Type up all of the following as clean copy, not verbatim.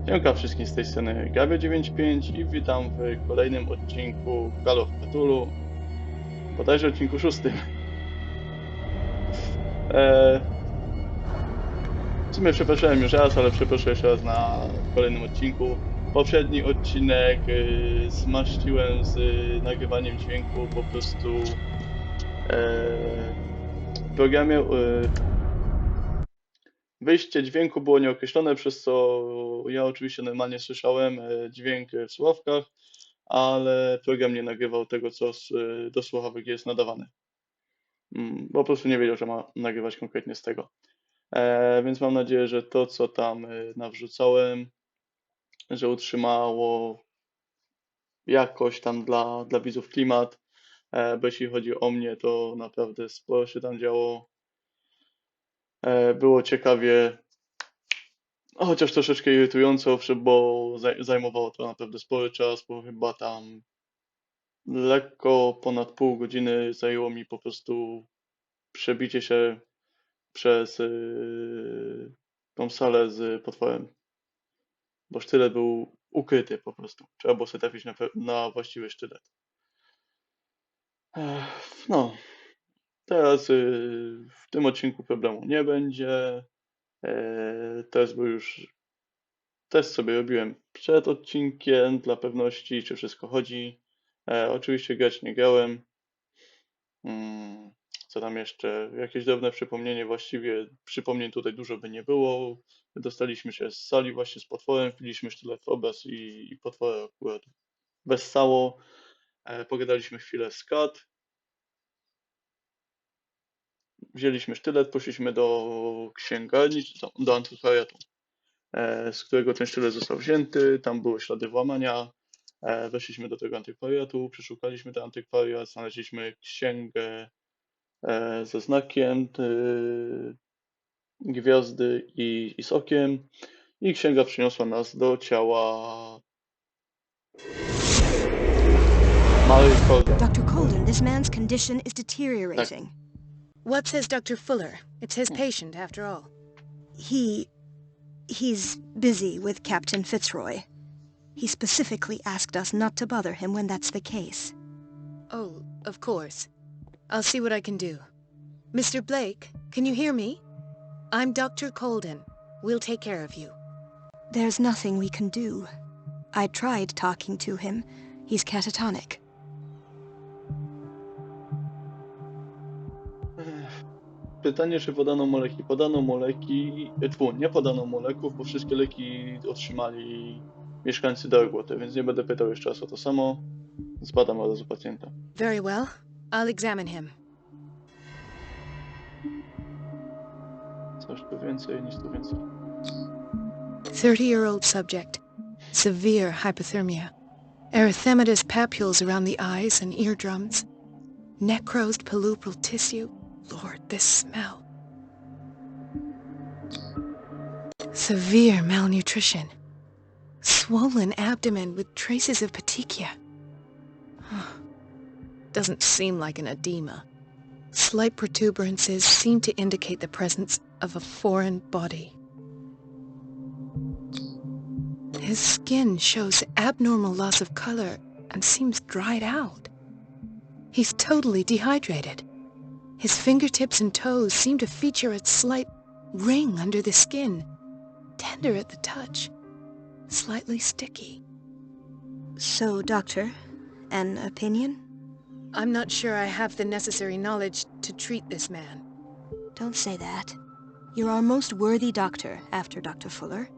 Siemka wszystkim z tej strony Gabio95 i witam w kolejnym odcinku Call of Cthulhu, bodajże odcinku 6. W sumie przepraszałem już raz, ale przeproszę jeszcze raz na kolejnym odcinku. Poprzedni odcinek zmaściłem z nagrywaniem dźwięku, po prostu w programie wyjście dźwięku było nieokreślone, przez co ja oczywiście normalnie słyszałem dźwięk w słuchawkach, ale program nie nagrywał tego, co do słuchawek jest nadawane. Po prostu nie wiedział, że ma nagrywać konkretnie z tego. Więc mam nadzieję, że to, co tam nawrzucałem, że utrzymało jakoś tam dla widzów klimat, bo jeśli chodzi o mnie, to naprawdę sporo się tam działo. Było ciekawie, chociaż troszeczkę irytująco, bo zajmowało to naprawdę spory czas, bo chyba tam lekko ponad pół godziny zajęło mi po prostu przebicie się przez tą salę z potworem, bo sztylet był ukryty po prostu. Trzeba było sobie trafić na właściwy sztylet. No, teraz w tym odcinku problemu nie będzie. Test sobie robiłem przed odcinkiem dla pewności, czy wszystko chodzi. Oczywiście grać nie grałem. Co tam jeszcze? Jakieś drobne przypomnienie, właściwie przypomnień tutaj dużo by nie było. Dostaliśmy się z sali właśnie z potworem, wpiliśmy sztylet w obraz i potwora akurat wessało. Pogadaliśmy chwilę z Kat. Wzięliśmy sztylet, poszliśmy do księgarni, czy do antykwariatu, z którego ten sztylet został wzięty. Tam były ślady włamania. Weszliśmy do tego antykwariatu, przeszukaliśmy ten antykwariat, znaleźliśmy księgę ze znakiem gwiazdy i z okiem, i księga przyniosła nas do ciała Mary Colden. Dr. Colden, this man's condition is deteriorating. What says Dr. Fuller? It's his patient, after all. He's busy with Captain Fitzroy. He specifically asked us not to bother him when that's the case. Oh, of course. I'll see what I can do. Mr. Blake, can you hear me? I'm Dr. Colden. We'll take care of you. There's nothing we can do. I tried talking to him. He's catatonic. Pytanie, czy podano moleki? Podano moleki, nie podano moleków, bo wszystkie leki otrzymali mieszkańcy Darkwater, więc nie będę pytał jeszcze raz o to samo. Zbadam od razu pacjenta. Very well. I'll examine him. Coś tu więcej, nic tu więcej. 30-year-old subject. Severe hypothermia. Erythematous papules around the eyes and eardrums. Necrosed palpebral tissue. Lord, this smell. Severe malnutrition. Swollen abdomen with traces of petechia. Doesn't seem like an edema. Slight protuberances seem to indicate the presence of a foreign body. His skin shows abnormal loss of color and seems dried out. He's totally dehydrated. His fingertips and toes seem to feature a slight ring under the skin, tender at the touch, slightly sticky. So, Doctor, an opinion? I'm not sure I have the necessary knowledge to treat this man. Don't say that. You're our most worthy doctor after Dr. Fuller.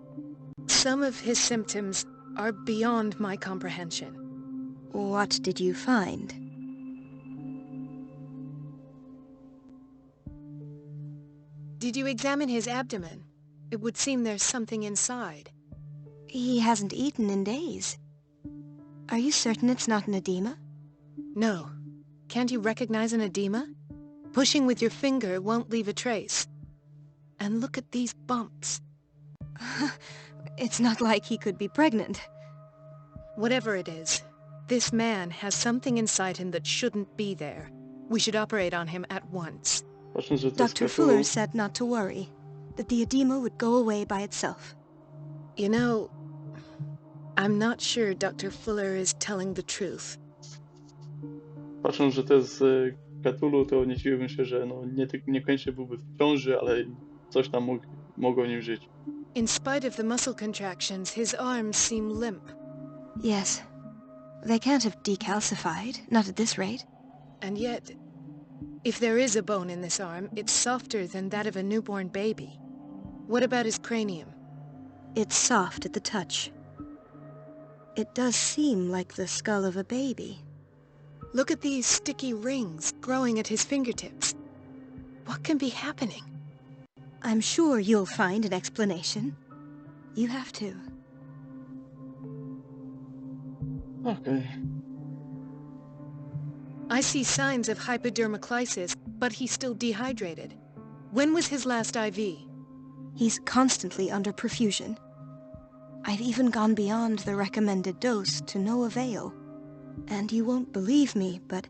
Some of his symptoms are beyond my comprehension. What did you find? Did you examine his abdomen? It would seem there's something inside. He hasn't eaten in days. Are you certain it's not an edema? No. Can't you recognize an edema? Pushing with your finger won't leave a trace. And look at these bumps. It's not like he could be pregnant. Whatever it is, this man has something inside him that shouldn't be there. We should operate on him at once. Dr. Fuller said not to worry, that the edema would go away by itself. You know, I'm not sure Dr. Fuller is telling the truth. Patrząc, że to jest Cthulhu, to nie dziwiłbym się, że no, niekoniecznie byłby w ciąży, ale coś tam mogło w nim żyć. In spite of the muscle contractions, his arms seem limp. Yes. They can't have decalcified, not at this rate. And yet, if there is a bone in this arm, it's softer than that of a newborn baby. What about his cranium? It's soft at the touch. It does seem like the skull of a baby. Look at these sticky rings growing at his fingertips. What can be happening? I'm sure you'll find an explanation. You have to. Okej. I see signs of hypodermoclysis, but he's still dehydrated. When was his last IV? He's constantly under perfusion. I've even gone beyond the recommended dose to no avail. And you won't believe me, but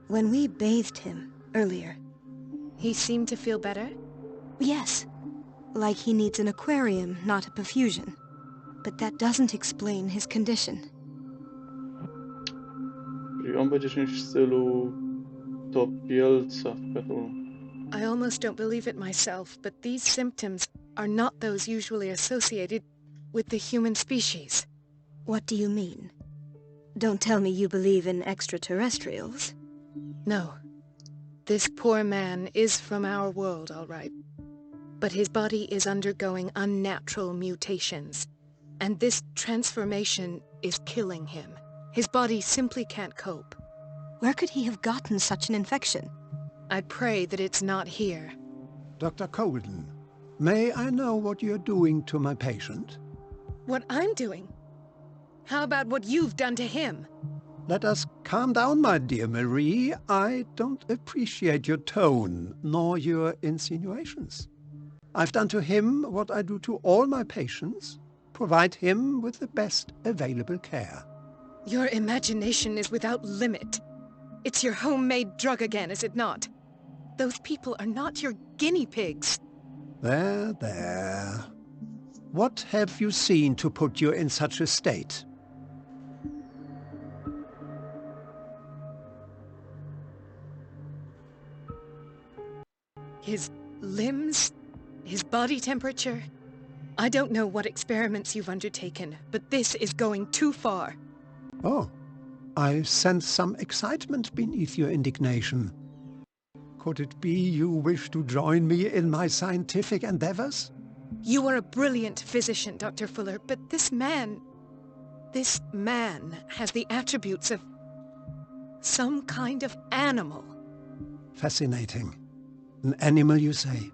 when we bathed him earlier... He seemed to feel better? Yes, like he needs an aquarium, not a perfusion. But that doesn't explain his condition. Czyli on będzie czymś w stylu topielca w Cthulhu. I almost don't believe it myself, but these symptoms are not those usually associated with the human species. What do you mean? Don't tell me you believe in extraterrestrials. No. This poor man is from our world, all right. But his body is undergoing unnatural mutations. And this transformation is killing him. His body simply can't cope. Where could he have gotten such an infection? I pray that it's not here. Dr. Colden, may I know what you're doing to my patient? What I'm doing? How about what you've done to him? Let us calm down, my dear Marie. I don't appreciate your tone, nor your insinuations. I've done to him what I do to all my patients. Provide him with the best available care. Your imagination is without limit. It's your homemade drug again, is it not? Those people are not your guinea pigs. There, there. What have you seen to put you in such a state? His limbs? His body temperature? I don't know what experiments you've undertaken, but this is going too far. Oh, I sense some excitement beneath your indignation. Could it be you wish to join me in my scientific endeavors? You are a brilliant physician, Dr. Fuller, but this man has the attributes of some kind of animal. Fascinating. An animal, you say?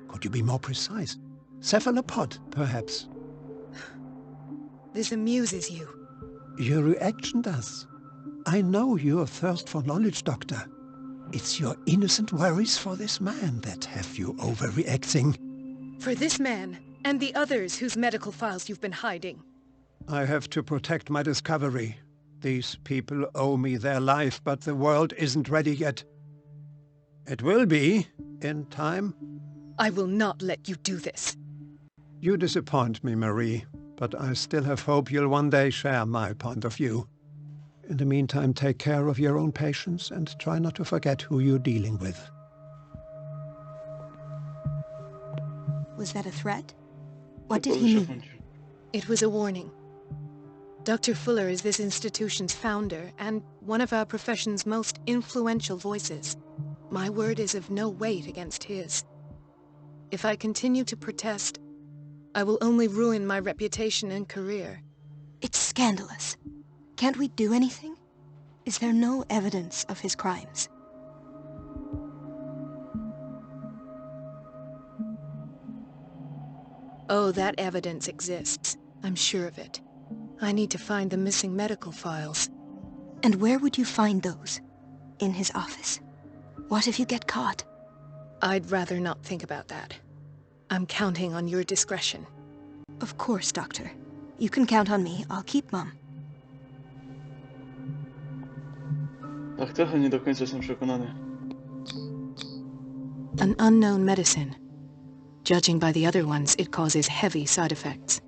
Could you be more precise? Cephalopod, perhaps? This amuses you. Your reaction does. I know your thirst for knowledge, Doctor. It's your innocent worries for this man that have you overreacting. For this man, and the others whose medical files you've been hiding. I have to protect my discovery. These people owe me their life, but the world isn't ready yet. It will be, in time. I will not let you do this. You disappoint me, Marie, but I still have hope you'll one day share my point of view. In the meantime, take care of your own patients and try not to forget who you're dealing with. Was that a threat? What did he mean? It was a warning. Dr. Fuller is this institution's founder and one of our profession's most influential voices. My word is of no weight against his. If I continue to protest, I will only ruin my reputation and career. It's scandalous. Can't we do anything? Is there no evidence of his crimes? Oh, that evidence exists. I'm sure of it. I need to find the missing medical files. And where would you find those? In his office? What if you get caught? I'd rather not think about that. I'm counting on your discretion. Of course, Doctor. You can count on me. I'll keep mum. Tak, trochę nie do końca jestem przekonany. An unknown medicine. Judging by the other ones, it causes heavy side effects.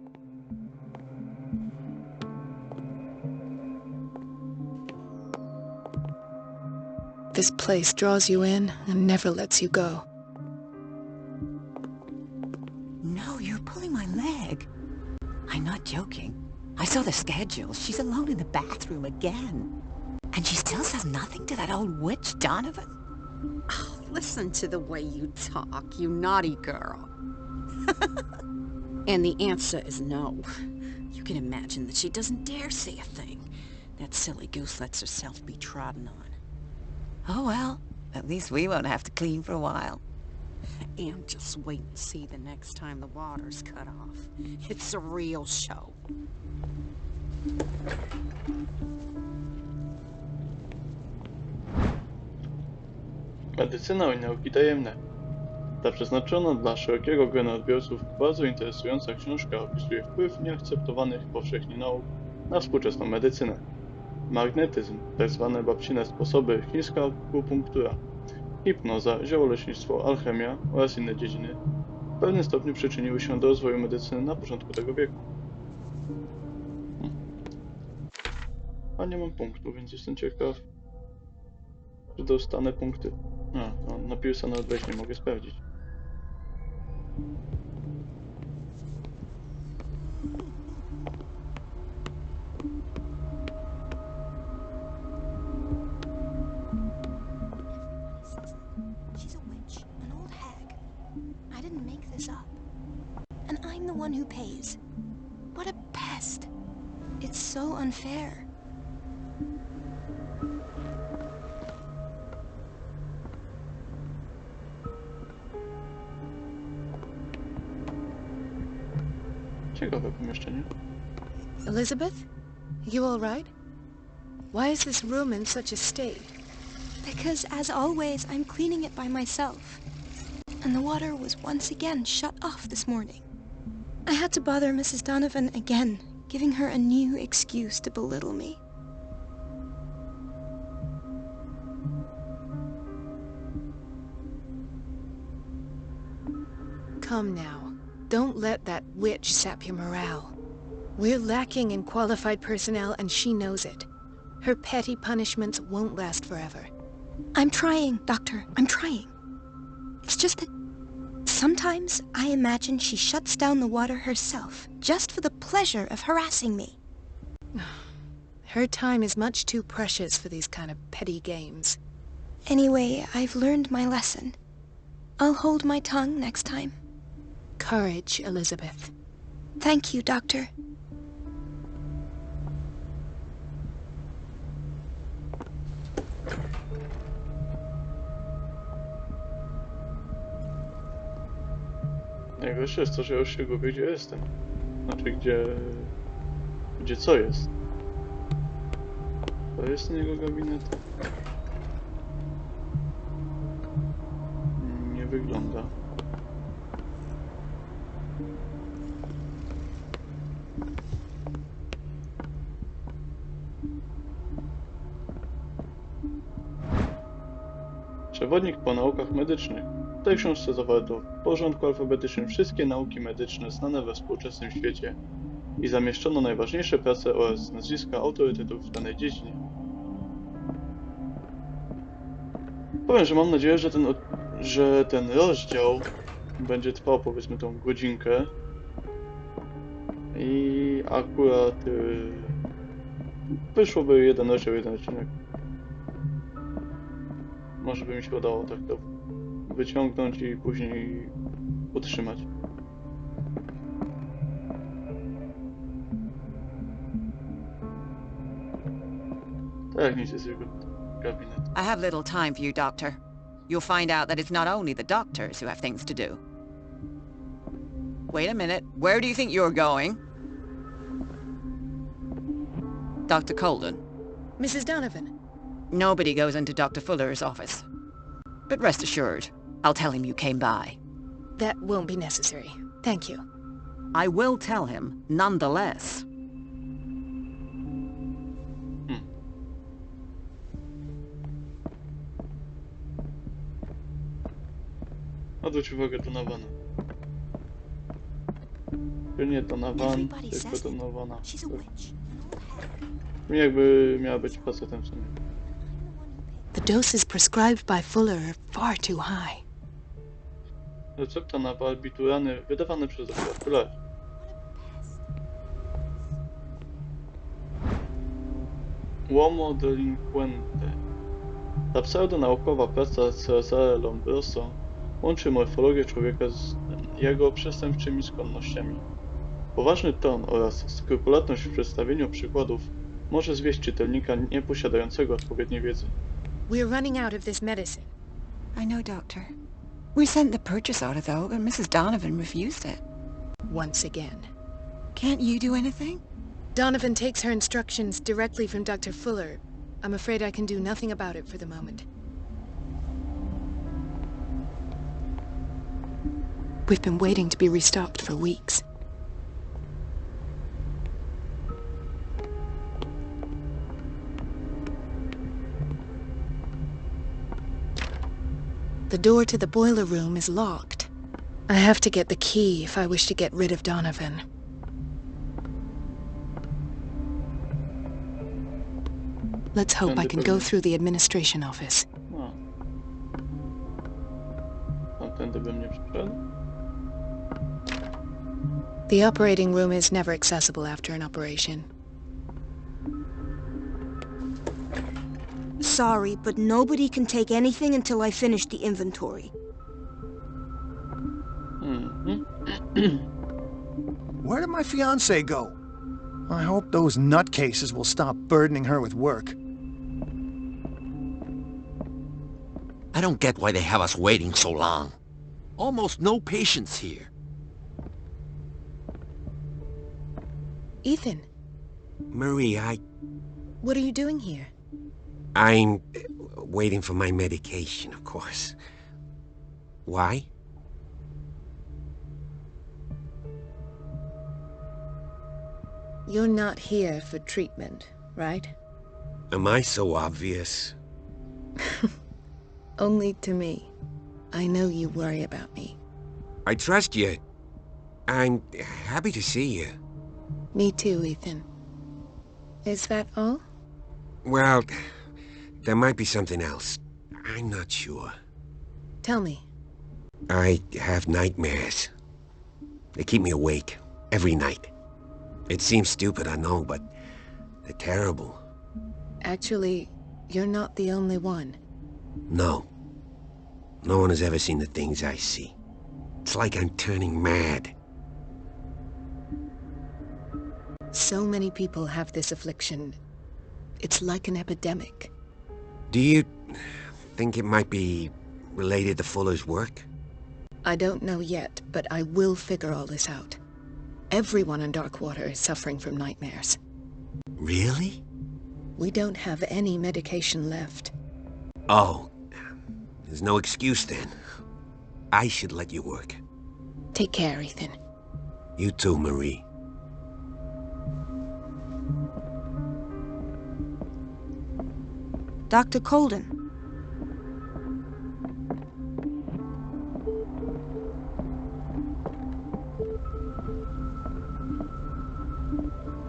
This place draws you in and never lets you go. No, you're pulling my leg. I'm not joking. I saw the schedule. She's alone in the bathroom again. And she still says nothing to that old witch Donovan. Oh, listen to the way you talk, you naughty girl. And the answer is no. You can imagine that she doesn't dare say a thing. That silly goose lets herself be trodden on. Oh well, at least we won't have to clean for a while. And just wait and see the next time the water's cut off. It's a real show. Medycyna i nauki tajemne. Ta przeznaczona dla szerokiego grona odbiorców bardzo interesująca książka opisuje wpływ nieakceptowanych powszechnie nauk na współczesną medycynę. Magnetyzm, tzw. babcine sposoby, chińska akupunktura, hipnoza, ziołolecznictwo, alchemia oraz inne dziedziny w pewnym stopniu przyczyniły się do rozwoju medycyny na początku tego wieku. A nie mam punktu, więc jestem ciekaw, czy dostanę punkty. A, no, na Pierce'a nawet wejść nie mogę sprawdzić. She's a witch, an old hag. I didn't make this up. And I'm the one who pays. What a pest. It's so unfair. Ciekawe pomieszczenie. Elizabeth? You all right? Why is this room in such a state? Because, as always, I'm cleaning it by myself. And the water was once again shut off this morning. I had to bother Mrs. Donovan again, giving her a new excuse to belittle me. Come now. Don't let that witch sap your morale. We're lacking in qualified personnel and she knows it. Her petty punishments won't last forever. I'm trying, Doctor. I'm trying. It's just that sometimes I imagine she shuts down the water herself, just for the pleasure of harassing me. Her time is much too precious for these kind of petty games. Anyway, I've learned my lesson. I'll hold my tongue next time. Courage, Elizabeth. Thank you, Doctor. Najgorsze jest to, że ja już się gubię, gdzie jestem. Znaczy, gdzie co jest. To jest ten jego gabinet? Nie wygląda. Przewodnik po naukach medycznych. W tej książce zawarto w porządku alfabetycznym wszystkie nauki medyczne znane we współczesnym świecie i zamieszczono najważniejsze prace oraz nazwiska autorytetów w danej dziedzinie. Powiem, że mam nadzieję, że ten rozdział będzie trwał powiedzmy tą godzinkę i akurat wyszłoby jeden rozdział, jeden odcinek. Może by mi się udało tak to wyciągnąć i później utrzymać. Tak jak nic jest jego gabinet. I have little time for you, Doctor. You'll find out that it's not only the doctors who have things to do. Wait a minute. Where do you think you're going? Dr. Colden. Mrs. Donovan. Nobody goes into Dr. Fuller's office. But rest assured, I'll tell him you came by. That won't be necessary. Thank you. I will tell him, nonetheless. Odwróć uwagę Donowana. Czy nie Donovan, tylko Donowana. Jakby miała być facetem w sumie. The The doses prescribed by Fuller are far too high. Recepta na barbiturany wydawane przez doktora Fuller. Uomo delinquente. Ta pseudonaukowa praca Cesare Lombroso łączy morfologię człowieka z jego przestępczymi skłonnościami. Poważny ton oraz skrupulatność w przedstawieniu przykładów może zwieść czytelnika nieposiadającego odpowiedniej wiedzy. We're running out of this medicine. I know, Doctor. We sent the purchase order, though, and Mrs. Donovan refused it. Once again. Can't you do anything? Donovan takes her instructions directly from Dr. Fuller. I'm afraid I can do nothing about it for the moment. We've been waiting to be restocked for weeks. The door to the boiler room is locked. I have to get the key if I wish to get rid of Donovan. Let's hope I can go through the administration office. No. Tamtędy bym nie przyszedł. The operating room is never accessible after an operation. Sorry, but nobody can take anything until I finish the inventory. Where did my fiancé go? I hope those nutcases will stop burdening her with work. I don't get why they have us waiting so long. Almost no patients here. Ethan, Marie, what are you doing here? I'm waiting for my medication, of course. Why? You're not here for treatment, right? Am I so obvious? Only to me. I know you worry about me. I trust you. I'm happy to see you. Me too, Ethan. Is that all? Well, there might be something else. I'm not sure. Tell me. I have nightmares. They keep me awake every night. It seems stupid, I know, but they're terrible. Actually, you're not the only one. No. No one has ever seen the things I see. It's like I'm turning mad. So many people have this affliction. It's like an epidemic. Do you think it might be related to Fuller's work? I don't know yet, but I will figure all this out. Everyone in Darkwater is suffering from nightmares. Really? We don't have any medication left. Oh. There's no excuse then. I should let you work. Take care, Ethan. You too, Marie. Dr. Colden.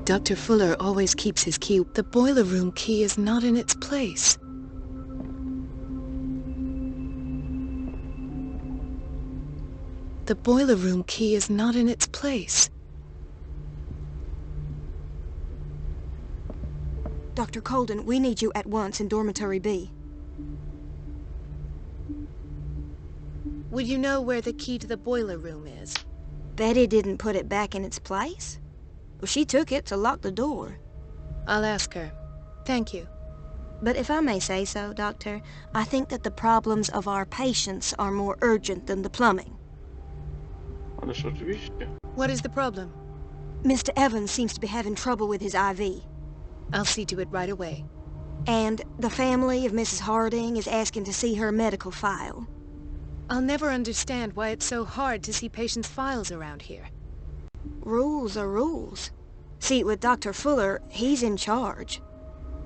Dr. Fuller always keeps his key. The boiler room key is not in its place. The boiler room key is not in its place. Dr. Colden, we need you at once in Dormitory B. Would you know where the key to the boiler room is? Betty didn't put it back in its place. Well, she took it to lock the door. I'll ask her. Thank you. But if I may say so, Doctor, I think that the problems of our patients are more urgent than the plumbing. Ależ oczywiście. What is the problem? Mr. Evans seems to be having trouble with his IV. I'll see to it right away. And the family of Mrs. Harding is asking to see her medical file. I'll never understand why it's so hard to see patients' files around here. Rules are rules. See, with Dr. Fuller, he's in charge.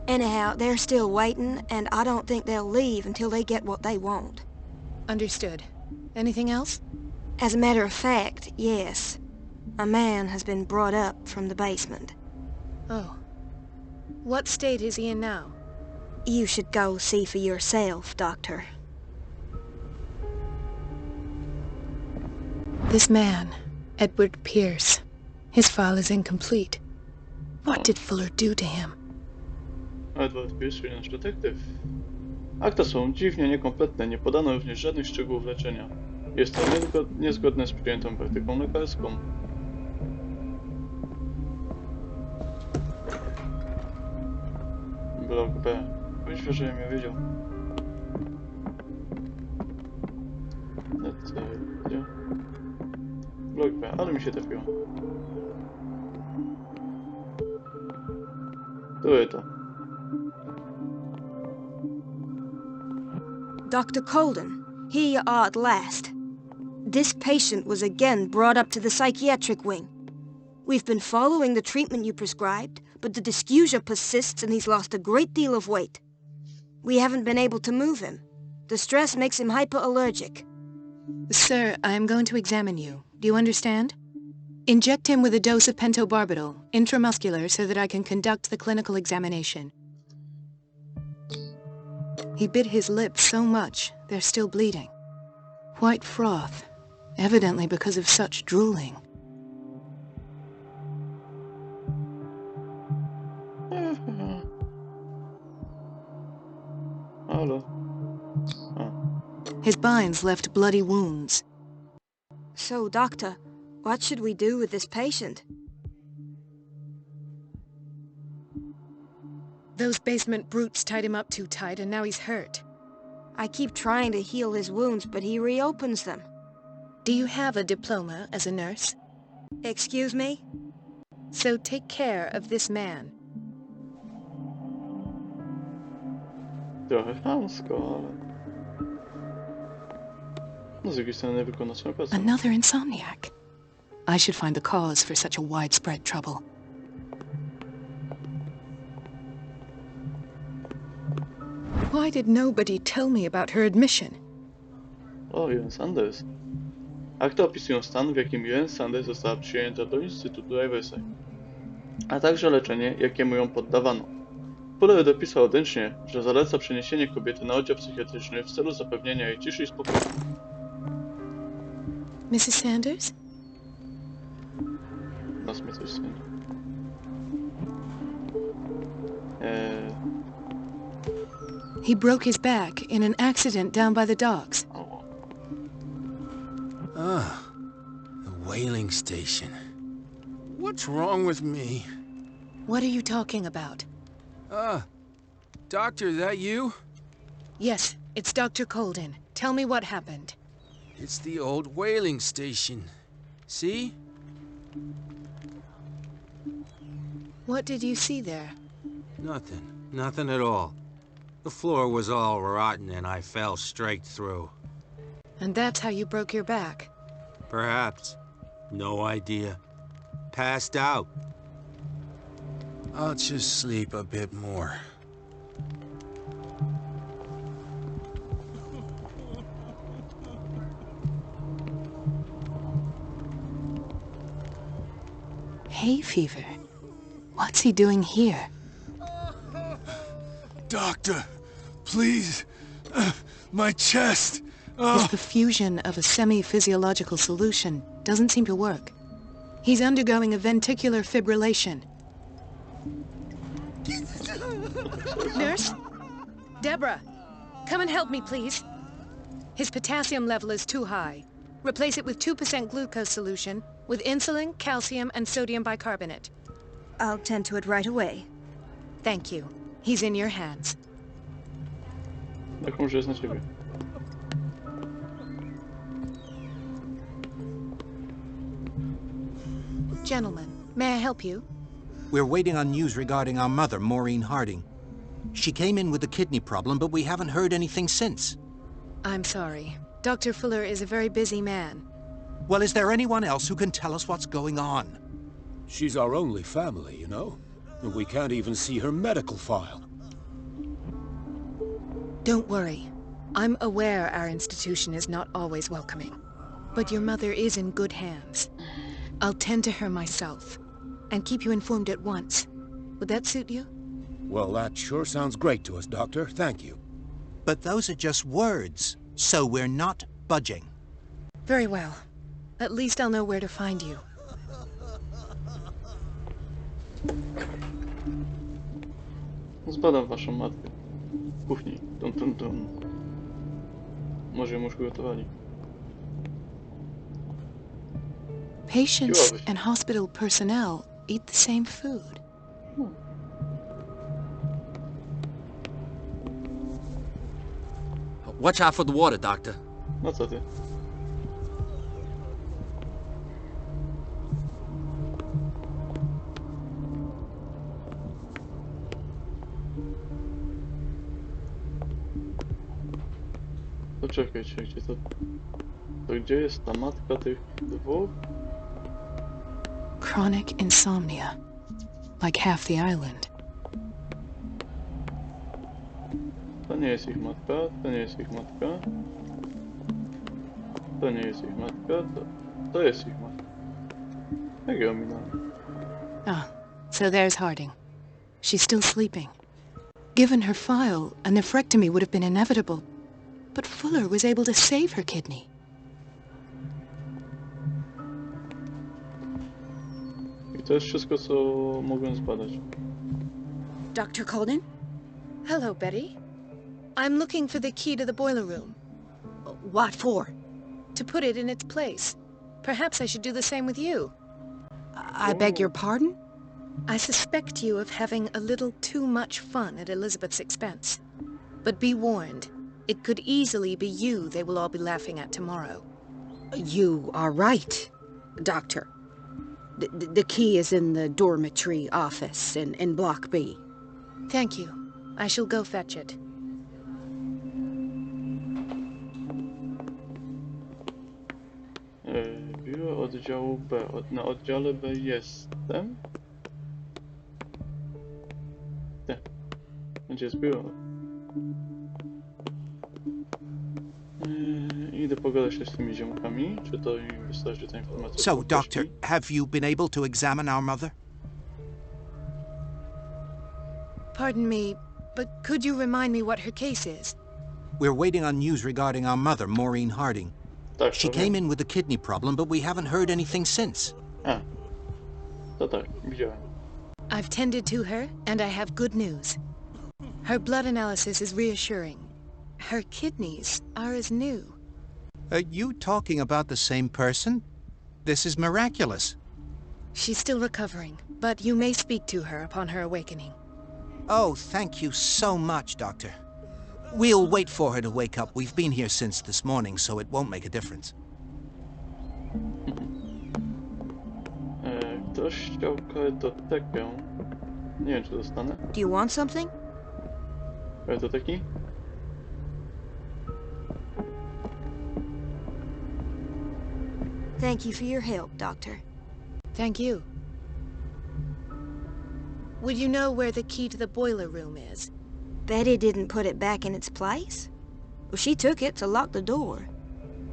Anyhow, they're still waiting, and I don't think they'll leave until they get what they want. Understood. Anything else? As a matter of fact, yes. A man has been brought up from the basement. Oh. What state is he in now? You should go see for yourself, Doctor. This man, Edward Pierce, his file is incomplete. What did Fuller do to him? Edward Pierce, czyli nasz detektyw. Akta są dziwnie niekompletne, nie podano również żadnych szczegółów leczenia. Jest to niezgodne z przyjętą praktyką lekarską. Blok B. Myślę, że ja wiedział. Gdzie? Blok B, ale mi się trafiło. To to. Dr. Colden, here you are at last. This patient was again brought up to the psychiatric wing. We've been following the treatment you prescribed, but the dysgeusia persists and he's lost a great deal of weight. We haven't been able to move him. The stress makes him hyperallergic. Sir, I am going to examine you. Do you understand? Inject him with a dose of pentobarbital, intramuscular, so that I can conduct the clinical examination. He bit his lips so much, they're still bleeding. White froth, evidently because of such drooling. Hello. His binds left bloody wounds. So, Doctor, what should we do with this patient? Those basement brutes tied him up too tight and now he's hurt. I keep trying to heal his wounds, but he reopens them. Do you have a diploma as a nurse? Excuse me? So take care of this man. Trochę chamsko, ale... No z drugiej strony wykona swoją pracę. Another insomniac. I should find the cause for such a widespread trouble. Why did nobody tell me about her admission? O, Jane Sanders. Akta opisują stan, w jakim Jane Sanders została przyjęta do Instytutu Riverside, a także leczenie, jakiemu ją poddawano. Fuller dopisał odręcznie, że zaleca przeniesienie kobiety na oddział psychiatryczny w celu zapewnienia jej ciszy i spokoju. Mrs. Sanders? Nas mnie coś sądzi. He broke his back in an accident down by the docks. Ah, the whaling station. What's wrong with me? What are you talking about? Doctor, that you? Yes, it's Dr. Colden. Tell me what happened. It's the old whaling station. See? What did you see there? Nothing. Nothing at all. The floor was all rotten and I fell straight through. And that's how you broke your back? Perhaps. No idea. Passed out. I'll just sleep a bit more. Hay fever? What's he doing here? Doctor, please. My chest. His perfusion of a semi-physiological solution doesn't seem to work. He's undergoing a ventricular fibrillation. Nurse? Deborah, come and help me, please. His potassium level is too high. Replace it with 2% glucose solution with insulin, calcium, and sodium bicarbonate. I'll tend to it right away. Thank you. He's in your hands. Tak może jest na ciebie. Gentlemen, may I help you? We're waiting on news regarding our mother, Maureen Harding. She came in with a kidney problem, but we haven't heard anything since. I'm sorry. Dr. Fuller is a very busy man. Well, is there anyone else who can tell us what's going on? She's our only family, you know? And we can't even see her medical file. Don't worry. I'm aware our institution is not always welcoming. But your mother is in good hands. I'll tend to her myself, and keep you informed at once. Would that suit you? Well, that sure sounds great to us, Doctor. Thank you. But those are just words, so we're not budging. Very well. At least I'll know where to find you. Zbadam waszą matkę. W kuchni. Tum, tum, tum. Może ją już gotowali. Patients and hospital personnel eat the same food. Watch out for the water, Doctor. No co ty? To czekajcie, gdzie to... To gdzie jest ta matka tych dwóch? Chronic insomnia. Like half the island. To nie jest ich matka, to nie jest ich matka. To nie jest ich matka, to jest ich matka. Jak ją minąłem? Ah, so there's Harding. She's still sleeping. Given her file, a nephrectomy would have been inevitable. But Fuller was able to save her kidney. I to jest wszystko, co mogłem zbadać. Dr. Colden? Hello, Betty. I'm looking for the key to the boiler room. What for? To put it in its place. Perhaps I should do the same with you. I beg your pardon? I suspect you of having a little too much fun at Elizabeth's expense. But be warned, it could easily be you they will all be laughing at tomorrow. You are right, Doctor. The key is in the dormitory office in Block B. Thank you. I shall go fetch it. Biuro oddziału B. Na oddziale B jestem. Nie. Gdzie jest biuro? Idę pogadać się z tymi ziomkami. Czy to im wystarczy ta informacja? So, Doctor, have you been able to examine our mother? Pardon me, but could you remind me what her case is? We're waiting on news regarding our mother, Maureen Harding. Tak, She to came wiem. in with a kidney problem, but we haven't heard anything since. A. To tak, widziałem. I've tended to her, and I have good news. Her blood analysis is reassuring. Her kidneys are as new. Are you talking about the same person? This is miraculous. She's still recovering, but you may speak to her upon her awakening. Oh, thank you so much, Doctor. We'll wait for her to wake up. We've been here since this morning, so it won't make a difference. Ktoś chciał kartotekę. Nie wiem, czy dostanę. Do you want something? Kartoteki? Thank you for your help, Doctor. Thank you. Would you know where the key to the boiler room is? Betty didn't put it back in its place? Well, she took it to lock the door.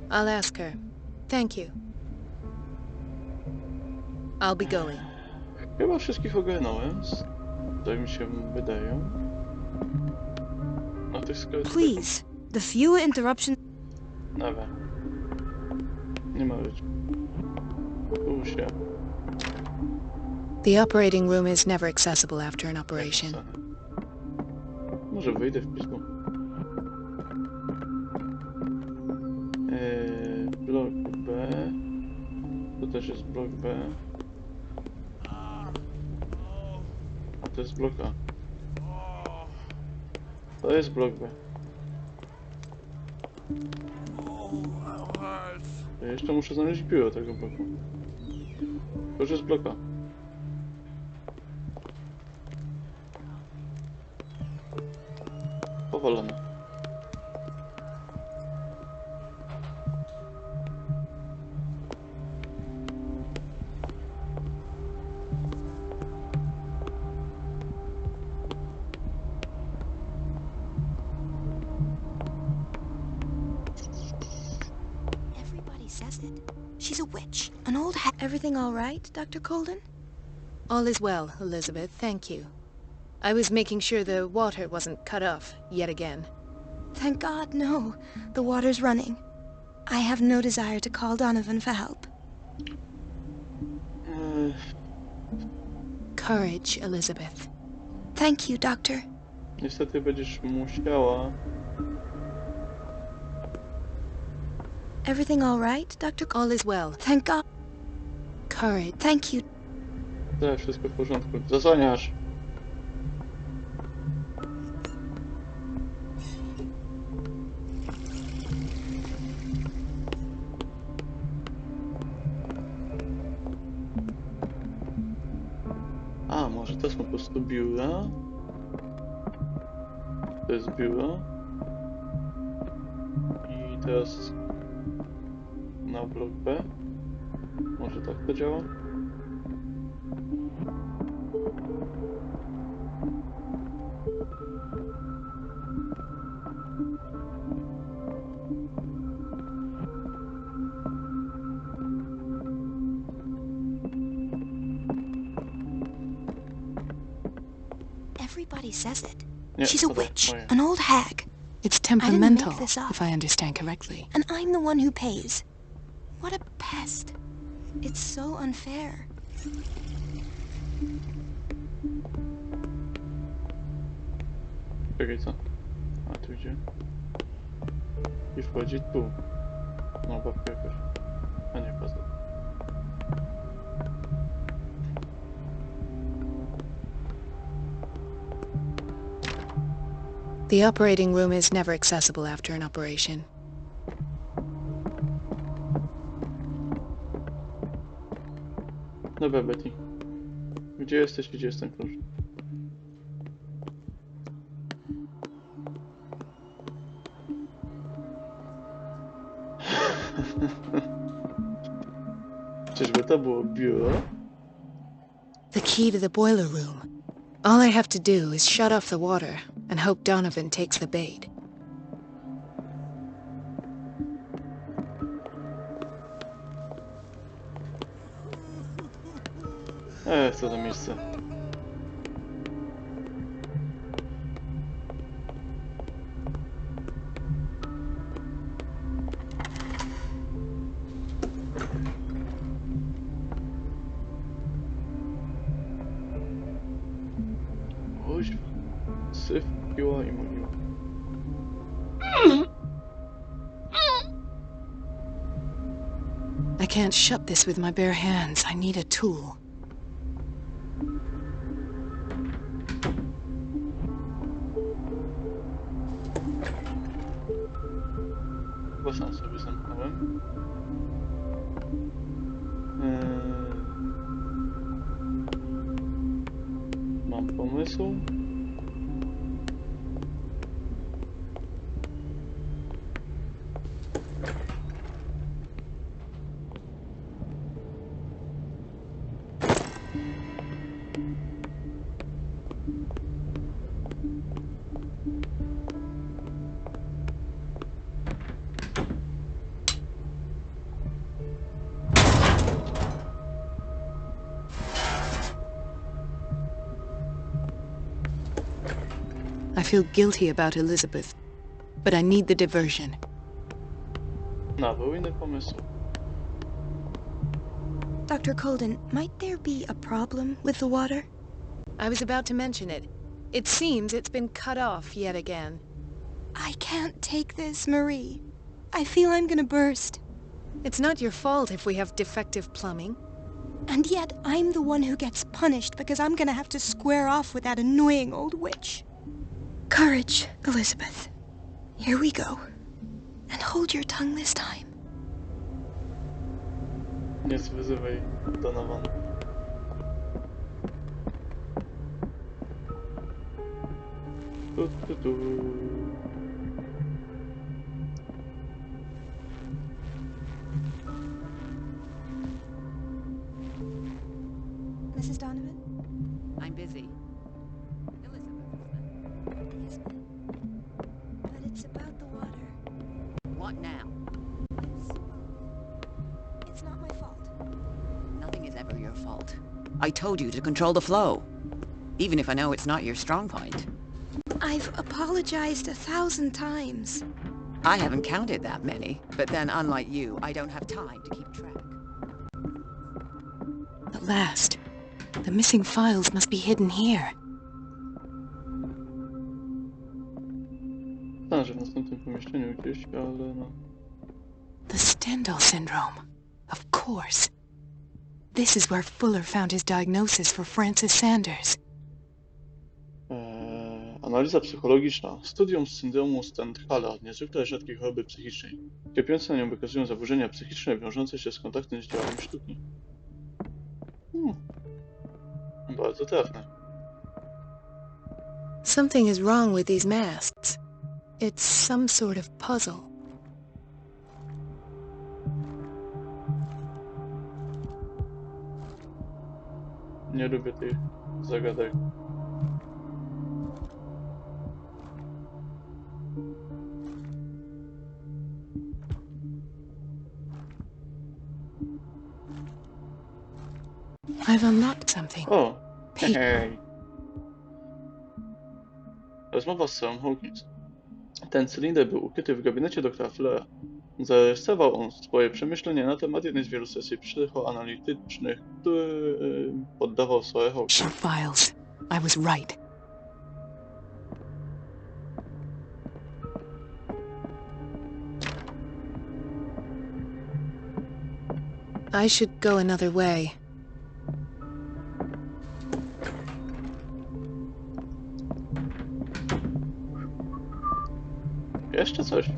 I'll ask her. Thank you. I'll be going. Chyba wszystkich ogarnąłem. Tak mi się wydaje. No tych skarbów. Please, the fewer interruptions... Dobra. Nie ma być. Tu się. The operating room is never accessible after an operation. Może wyjdę w pismo. Blok B. To też jest blok B. A to jest blok A. To jest blok B. Ja jeszcze muszę znaleźć biuro tego bloku. To już jest blok A. Powolone. Everybody says it. She's a witch. An old Everything all right, Dr. Colden? All is well, Elizabeth, thank you. I was making sure the water wasn't cut off yet again. Thank God, no. The water's running. I have no desire to call Donovan for help. Courage, Elizabeth. Thank you, Doctor. Niestety będziesz musiała... Everything all right, Dr. All is well. Thank God. Courage. Thank you. Tak, wszystko w porządku. Zasłaniasz. A, może to są po prostu biura? To jest biuro. I teraz na blok B. Może tak to działa? Everybody says it. Nie, She's a to tak, witch, moje. an old hag. It's I didn't temperamental, make this up. if I understand correctly. And I'm the one who pays. What a pest. It's so unfair. Czekaj, co? A, tu idzie. I wchodzi tu. No, babka jakaś. A nie, puzzle. The operating room is never accessible after an operation. Dobra, Betty. Gdzie jesteś? Gdzie jestem? Proszę. Czyżby to było biuro? The key to the boiler room. All I have to do is shut off the water and hope Donovan takes the bait. Co za miejsce. Kuźwa. Syf, piła i mogiła. I can't shut this with my bare hands. I need a tool. Chyba sam sobie zamknąłem. Mam pomysł. I feel guilty about Elizabeth, but I need the diversion. No, był inny pomysł. Dr. Colden, might there be a problem with the water? I was about to mention it. It seems it's been cut off yet again. I can't take this, Marie. I feel I'm gonna burst. It's not your fault if we have defective plumbing. And yet, I'm the one who gets punished because I'm gonna have to square off with that annoying old witch. Courage, Elizabeth. Here we go. And hold your tongue this time. Nie wyzywaj Donovan. Tu. Mrs. Donovan? I'm busy. Yes, ma'am. But it's about the water. What now? It's not my fault. Nothing is ever your fault. I told you to control the flow. even if I know it's not your strong point. I've apologized 1,000 times. I haven't counted that many, but then unlike you, I don't have time to keep track. At last. The missing files must be hidden here. Że w następnym pomieszczeniu gdzieś, ale no... The Stendhal syndrome. Of course. This is where Fuller found his diagnosis for Francis Sanders. Analiza psychologiczna. Studium syndromu Stendhala, niezwykle rzadkiej choroby psychicznej. Cierpiące na nią wykazują zaburzenia psychiczne wiążące się z kontaktem z dziełami sztuki. Bardzo trafne. Something is wrong with these masks. It's some sort of puzzle. Nie lubię tych zagadek. I've unlocked something. O! Hej! Rozmowa z Sarah Hawkins. Ten cylinder był ukryty w gabinecie doktora Fullera. Zarejestrował on swoje przemyślenia na temat jednej z wielu sesji psychoanalitycznych, który poddawał Sarah Hawkins. Short files. I was right. I should go another way. Jeszcze coś?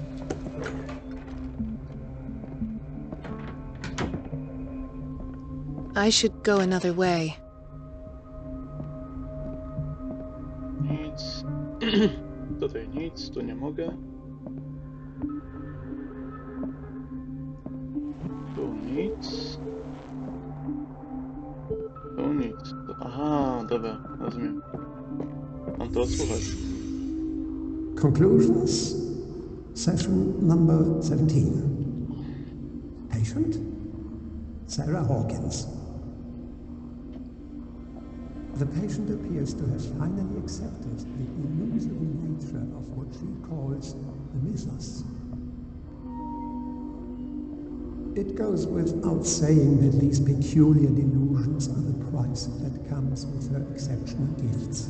I should go another way. Nic. Tutaj nic, tu nie mogę. Tu nic. Tu nic. Aha, dobra, rozumiem. Mam to odsłuchać. Conclusions. Session number 17. Patient? Sarah Hawkins. The patient appears to have finally accepted the illusory nature of what she calls the mythos. It goes without saying that these peculiar delusions are the price that comes with her exceptional gifts.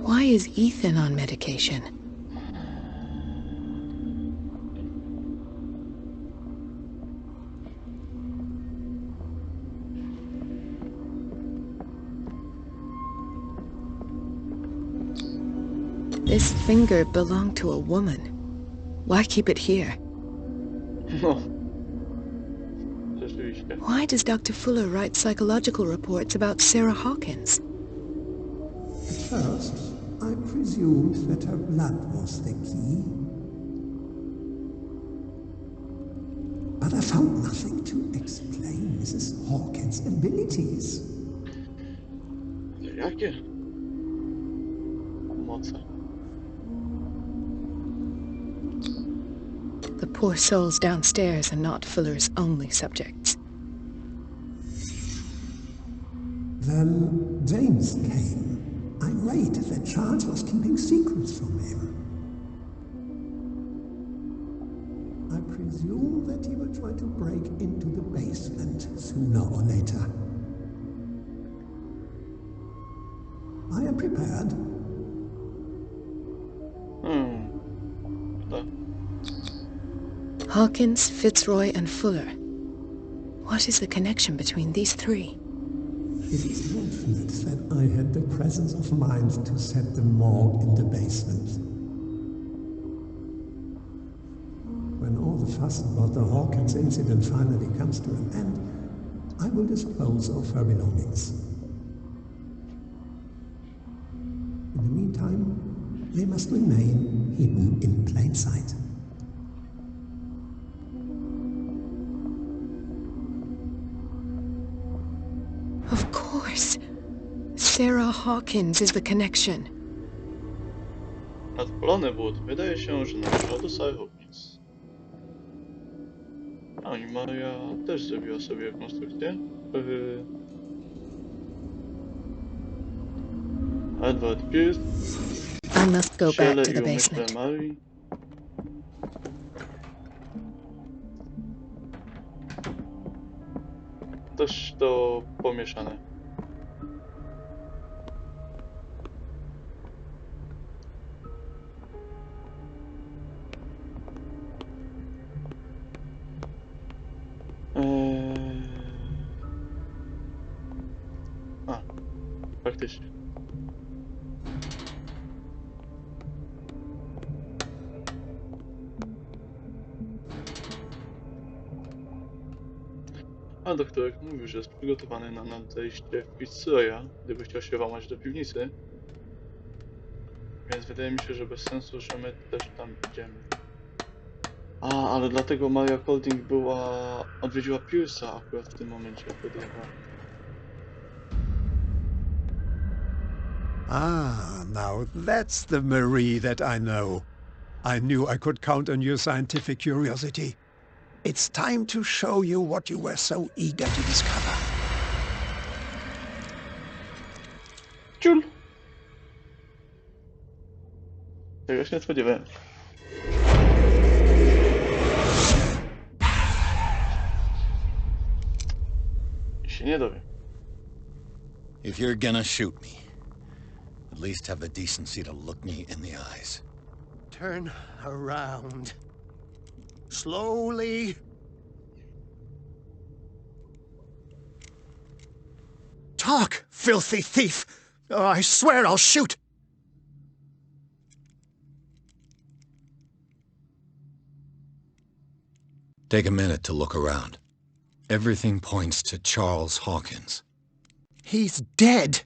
Why is Ethan on medication? This finger belonged to a woman. Why keep it here? No. Rzeczywiście. Why does Dr. Fuller write psychological reports about Sarah Hawkins? At first, I presumed that her blood was the key. But I found nothing to explain Mrs. Hawkins' abilities. Jakie? Moce. The poor souls downstairs are not Fuller's only subjects. Then James came, irate that Charles was keeping secrets from him. I presume that he will try to break into the basement sooner or later. I am prepared. Hawkins, Fitzroy, and Fuller. What is the connection between these three? It is fortunate that I had the presence of mind to set them all in the basement. When all the fuss about the Hawkins incident finally comes to an end, I will dispose of her belongings. In the meantime, they must remain hidden in plain sight. Hawkins is the connection. Nadpalony but wydaje się, że należał do Sarah Hawkins. A i Maria też zrobiła sobie rekonstrukcję. Edward Pierce. I must go back Ciele to i the umyśle basement. Marii. Dość to pomieszane. A, faktycznie. A doktorek mówił, że jest przygotowany na nadejście Fitzroya, gdyby chciał się włamać do piwnicy. Więc wydaje mi się, że bez sensu, że my też tam idziemy. A, ale dlatego Maria Colden odwiedziła Pierce'a akurat w tym momencie wtedy chyba. Ah, now that's the Marie that I know. I knew I could count on your scientific curiosity. It's time to show you what you were so eager to discover. Ciul! Tego się nie spodziewałem. I się nie dowiem. If you're gonna shoot me, at least have the decency to look me in the eyes. Turn around. Slowly. Talk, filthy thief! Oh, I swear I'll shoot! Take a minute to look around. Everything points to Charles Hawkins. He's dead!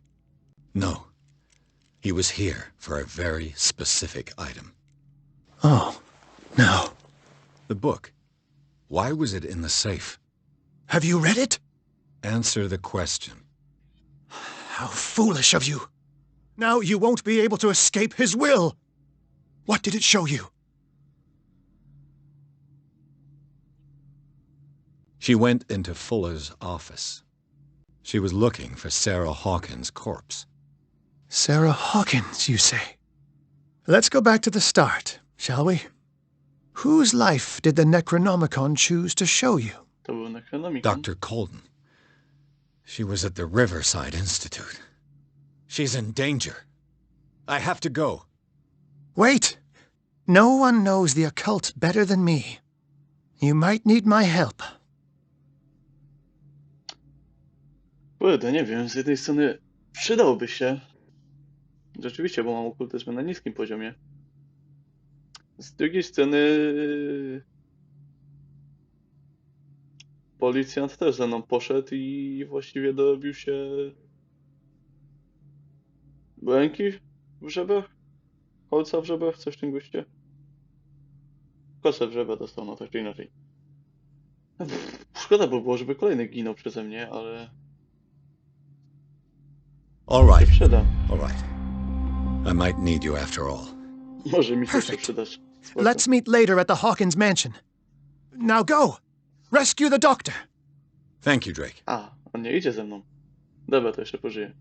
No. He was here for a very specific item. Oh, no. The book. Why was it in the safe? Have you read it? Answer the question. How foolish of you! Now you won't be able to escape his will! What did it show you? She went into Fuller's office. She was looking for Sarah Hawkins' corpse. Sarah Hawkins, you say? Let's go back to the start, shall we? Whose life did the Necronomicon choose to show you? To był Necronomicon. Dr. Colden. She was at the Riverside Institute. She's in danger. I have to go. Wait! No one knows the occult better than me. You might need my help. Kurde, nie wiem, z jednej strony przydałby się. Rzeczywiście, bo mam okultyzm na niskim poziomie. Z drugiej strony policjant też ze mną poszedł i właściwie dorobił się ręki w żebrach? Kolca w żebrach? Coś w tym guście? Kosę w żebra dostał, no tak czy inaczej. Szkoda by było, żeby kolejny ginął przeze mnie, ale... All right. się przyda. All right. I might need you after all. Może mi się jeszcze Perfect. przydać. Let's meet later at the Hawkins mansion. Now go! Rescue the doctor! Thank you, Drake. A, on nie idzie ze mną. Dobra, to jeszcze pożyję.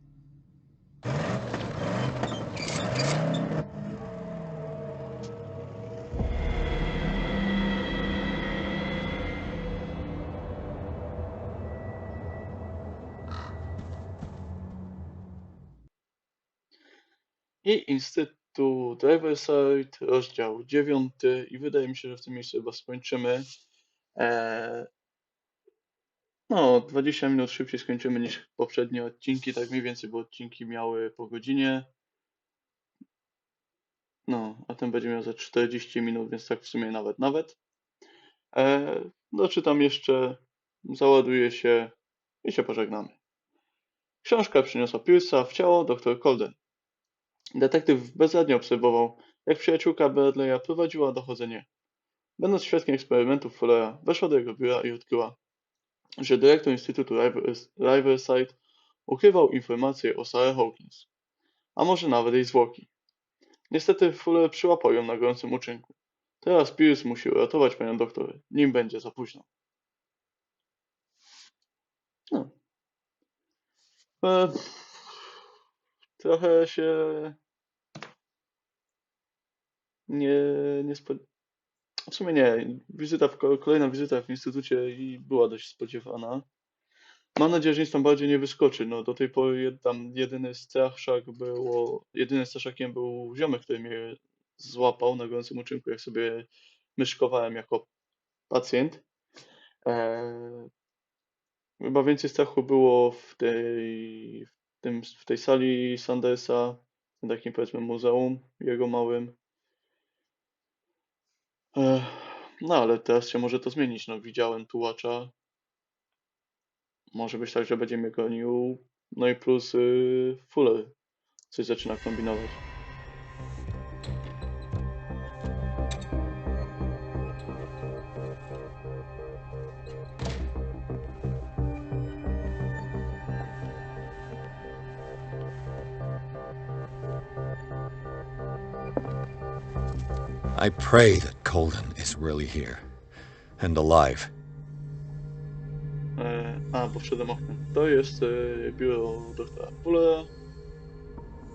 I Instytut Riverside, rozdział 9 i wydaje mi się, że w tym miejscu chyba skończymy. No, 20 minut szybciej skończymy niż poprzednie odcinki, tak mniej więcej, bo odcinki miały po godzinie. No, a ten będzie miał za 40 minut, więc tak w sumie nawet. Doczytam jeszcze, załaduję się i się pożegnamy. Książka przyniosła Pierce'a w ciało dr Colden. Detektyw bezradnie obserwował, jak przyjaciółka Bradley'a prowadziła dochodzenie. Będąc świadkiem eksperymentów Fullera, weszła do jego biura i odkryła, że dyrektor Instytutu Riverside ukrywał informacje o Sarah Hawkins. a może nawet jej zwłoki. Niestety Fuller przyłapał ją na gorącym uczynku. Teraz Pierce musi uratować panią doktor, nim będzie za późno. No. Trochę się nie w sumie nie. Kolejna wizyta w instytucie i była dość spodziewana. Mam nadzieję, że nic tam bardziej nie wyskoczy. No, do tej pory tam jedynym straszakiem był ziomek, który mnie złapał na gorącym uczynku, jak sobie myszkowałem jako pacjent. Chyba więcej strachu było w tej sali Sandersa, w tym takim powiedzmy muzeum jego małym. No ale teraz się może to zmienić. No, widziałem tułacza. Może być tak, że będzie mnie gonił. No i plus Fuller coś zaczyna kombinować. I pray that Colden is really here and alive. Bo wszedłem oknem. To jest biuro doktora Fullera.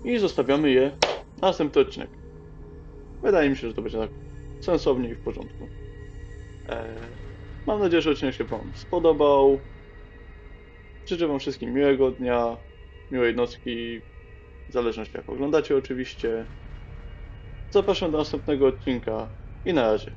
I zostawiamy je na następny odcinek. Wydaje mi się, że to będzie tak sensownie i w porządku. Mam nadzieję, że odcinek się wam spodobał. Życzę wam wszystkim miłego dnia, miłej nocki, w zależności jak oglądacie oczywiście. Zapraszam do następnego odcinka i na razie.